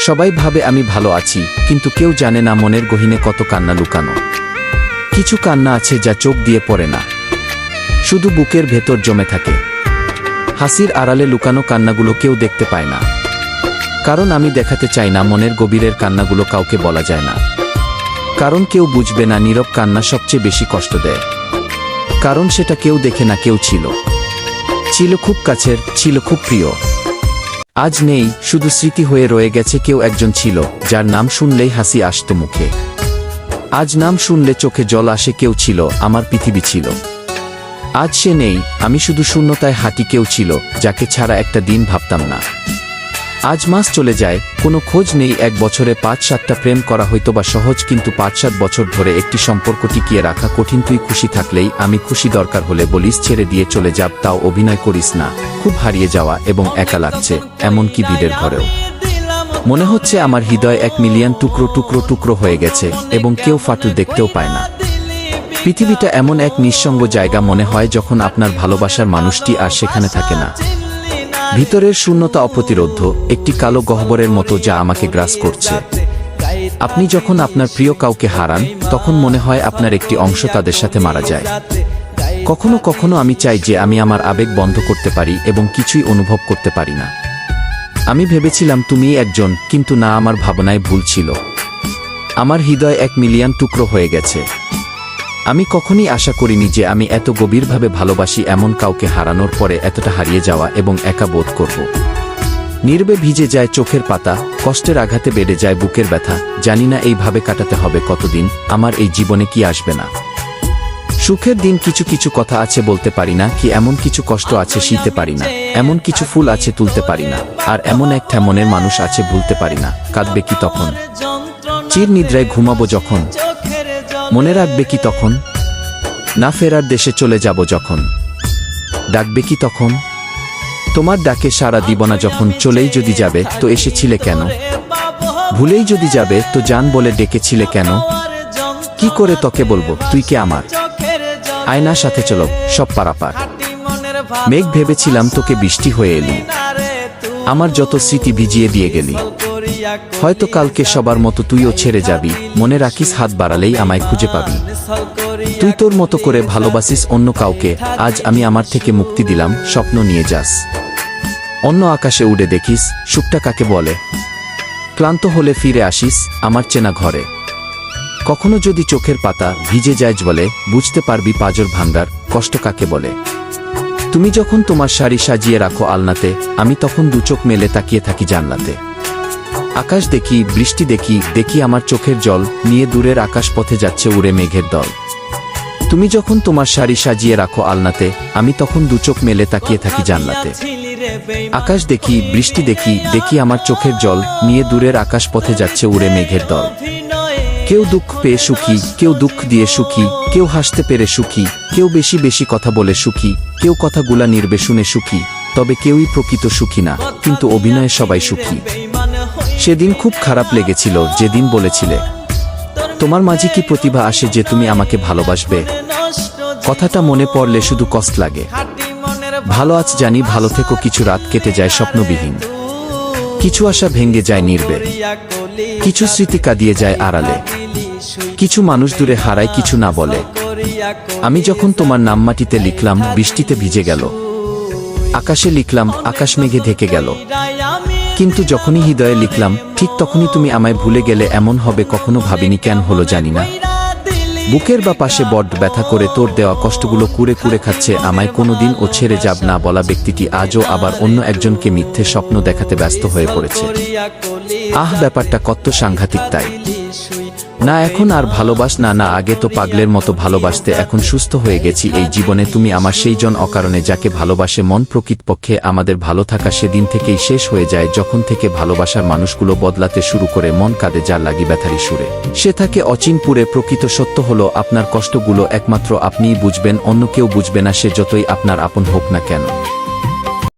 সবাই ভাবে আমি ভালো আছি, কিন্তু কেউ জানে না মনের গহীনে কত কান্না লুকানো। কিছু কান্না আছে যা চোখ দিয়ে পড়ে না, শুধু বুকের ভেতর জমে থাকে। হাসির আড়ালে লুকানো কান্নাগুলো কেউ দেখতে পায় না, কারণ আমি দেখাতে চাই না মনের গভীরের কান্নাগুলো কাউকে বলা যায় না। কারণ কেউ বুঝবে না নীরব কান্না সবচেয়ে বেশি কষ্ট দেয়। কারণ সেটা কেউ দেখে না, কেউ ছিল খুব কাছের, ছিল খুব প্রিয়। আজ নেই, শুধু স্মৃতি হয়ে রয়ে গেছে। কেউ একজন ছিল যার নাম শুনলেই হাসি আসত মুখে। আজ নাম শুনলে চোখে জল আসে। কেউ ছিল, আমার পৃথিবী ছিল। আজ সে নেই, আমি শুধু শূন্যতায় হাঁটি। কেউ ছিল যাকে ছাড়া একটা দিন ভাবতাম না। আজ মাস চলে যায়, কোনো খোঁজ নেই। এক বছরে ৫-৭টা প্রেম করা হয়তোবা সহজ, কিন্তু ৫-৭ বছর ধরে একটি সম্পর্ক টিকিয়ে রাখা কঠিন। তুই খুশি থাকলেই আমি খুশি, দরকার হলে বলিস ছেড়ে দিয়ে চলে যাব, তাও অভিনয় করিস না। খুব হারিয়ে যাওয়া এবং একা লাগছে, এমনকি ভিড়ের ঘরেও। মনে হচ্ছে আমার হৃদয় ১ মিলিয়ন টুকরো টুকরো টুকরো হয়ে গেছে এবং কেউ ফাটল দেখতেও পায় না। পৃথিবীটা এমন এক নিঃসঙ্গ জায়গা মনে হয় যখন আপনার ভালোবাসার মানুষটি আর সেখানে থাকে না। ভিতরের শূন্যতা অপ্রতিরোধ্য, একটি কালো গহ্বরের মতো যা আমাকে গ্রাস করছে। আপনি যখন আপনার প্রিয় কাউকে হারান, তখন মনে হয় আপনার একটি অংশ তাদের সাথে মারা যায়। কখনো কখনো আমি চাই যে আমি আমার আবেগ বন্ধ করতে পারি এবং কিছুই অনুভব করতে পারি না। আমি ভেবেছিলাম তুমিই একজন, কিন্তু না, আমার ভাবনায় ভুল ছিল। আমার হৃদয় ১ মিলিয়ন টুকরো হয়ে গেছে। আমি কখনই আশা করিনি যে আমি এত গভীরভাবে ভালোবাসি, এমন কাউকে হারানোর পরে এতটা হারিয়ে যাওয়া এবং একা বোধ করব। নীরবে ভিজে যায় চোখের পাতা, কষ্টের আঘাতে বেড়ে যায় বুকের ব্যথা। জানি না এইভাবে কাটাতে হবে কতদিন, আমার এই জীবনে কি আসবে না। সুখের দিন কিছু কিছু কথা আছে বলতে পারি না, কি এমন কিছু কষ্ট আছে সইতে পারি না, এমন কিছু ফুল আছে তুলতে পারি না, আর এমন একটা মনের মানুষ আছে ভুলতে পারি না। কাঁদবে কি তখন? চির নিদ্রায় ঘুমাবো যখন? মনে রাখবে কি তখন? না ফেরার দেশে চলে যাব যখন? ডাকবে কি তখন? তোমার ডাকে সাড়া দিব না যখন? চলেই যদি যাবে তো এসেছিলে কেন? ভুলেই যদি যাবে তো জান বলে ডেকেছিলে কেন? কি করে তোকে বলবো তুই কে আমার? আয়নার সাথে চলো সব পারাপার। মেঘ ভেবেছিলাম তোকে বৃষ্টি হয়ে এলি, আমার যত স্মৃতি ভিজিয়ে দিয়ে গেলি। হয়তো কালকে সবার মতো তুইও ছেড়ে যাবি, মনে রাখিস হাত বাড়ালেই আমায় খুঁজে পাবি। তুই তোর মতো করে ভালোবাসিস অন্য কাউকে, আজ আমি আমার থেকে মুক্তি দিলাম। স্বপ্ন নিয়ে যাস, অন্য আকাশে উড়ে দেখিস সুখটা কাকে বলে। ক্লান্ত হলে ফিরে আসিস আমার চেনা ঘরে। কখনো যদি চোখের পাতা ভিজে যায় জলে, বুঝতে পারবি পাঁজর ভাঙ্গার কষ্ট কাকে বলে। তুমি যখন তোমার শাড়ি সাজিয়ে রাখো আলনাতে, আমি তখন দু চোখ মেলে তাকিয়ে থাকি জানলাতে। আকাশ দেখি, বৃষ্টি দেখি, দেখি আমার চোখের জল নিয়ে দূরের আকাশ পথে যাচ্ছে উড়ে মেঘের দল। তুমি যখন তোমার শাড়ি সাজিয়ে রাখো আলনাতে, আমি তখন দু চোখ মেলে তাকিয়ে থাকি জানলাতে। আকাশ দেখি, বৃষ্টি দেখি, দেখি আমার চোখের জল নিয়ে দূরের আকাশ পথে যাচ্ছে উড়ে মেঘের দল। কেউ দুঃখ পেয়ে সুখী, কেউ দুঃখ দিয়ে সুখী, কেউ হাসতে পেরে সুখী, কেউ বেশি বেশি কথা বলে সুখী, কেউ কথাগুলা নির্বে শুনে সুখী। তবে কেউই প্রকৃত সুখী না, কিন্তু অভিনয়ে সবাই সুখী। সেদিন খুব খারাপ লেগেছিল যেদিন বলেছিলে তোমার মাঝে কি প্রতিভা আসে যে তুমি আমাকে ভালোবাসবে। কথাটা মনে পড়লে শুধু কষ্ট লাগে। ভালো আজ জানি, ভালো থেকো। কিছু রাত কেটে যায় স্বপ্নবিহীন, কিছু আশা ভেঙে যায় নীরবে, কিছু স্মৃতি কাঁদিয়ে যায় আড়ালে, কিছু মানুষ দূরে হারায় কিছু না বলে। আমি যখন তোমার নাম মাটিতে লিখলাম, বৃষ্টিতে ভিজে গেল। আকাশে লিখলাম, আকাশ মেঘে ঢেকে গেল। কিন্তু যখনই হৃদয়ে লিখলাম, ঠিক তখনই তুমি আমায় ভুলে গেলে। এমন হবে কখনো ভাবিনি, কেন হলো জানি না। বুকের বা পাশে বড্ড ব্যথা করে তোর দেওয়া কষ্টগুলো কুরে কুরে খাচ্ছে আমায়। কোনোদিন ও ছেড়ে যাব না বলা ব্যক্তিটি আজও আবার অন্য একজনকে মিথ্যে স্বপ্ন দেখাতে ব্যস্ত হয়ে পড়েছে। আহ, ব্যাপারটা কত সাংঘাতিক তাই না? এখন আর ভালোবাস না, না আগে তো পাগলের মতো ভালোবাসতে। এখন সুস্থ হয়ে গেছি এই জীবনে। তুমি আমার সেই জন অকারণে যাকে ভালোবাসে মন। প্রকৃতপক্ষে আমাদের ভালো থাকা সেদিন থেকেই শেষ হয়ে যায় যখন থেকে ভালোবাসার মানুষগুলো বদলাতে শুরু করে। মন কাঁদে যার লাগি ব্যথারি সুরে, সে থাকে অচিনপুরে। প্রকৃত সত্য হলো আপনার কষ্টগুলো একমাত্র আপনিই বুঝবেন, অন্য কেউ বুঝবে না, সে যতই আপনার আপন হোক না কেন।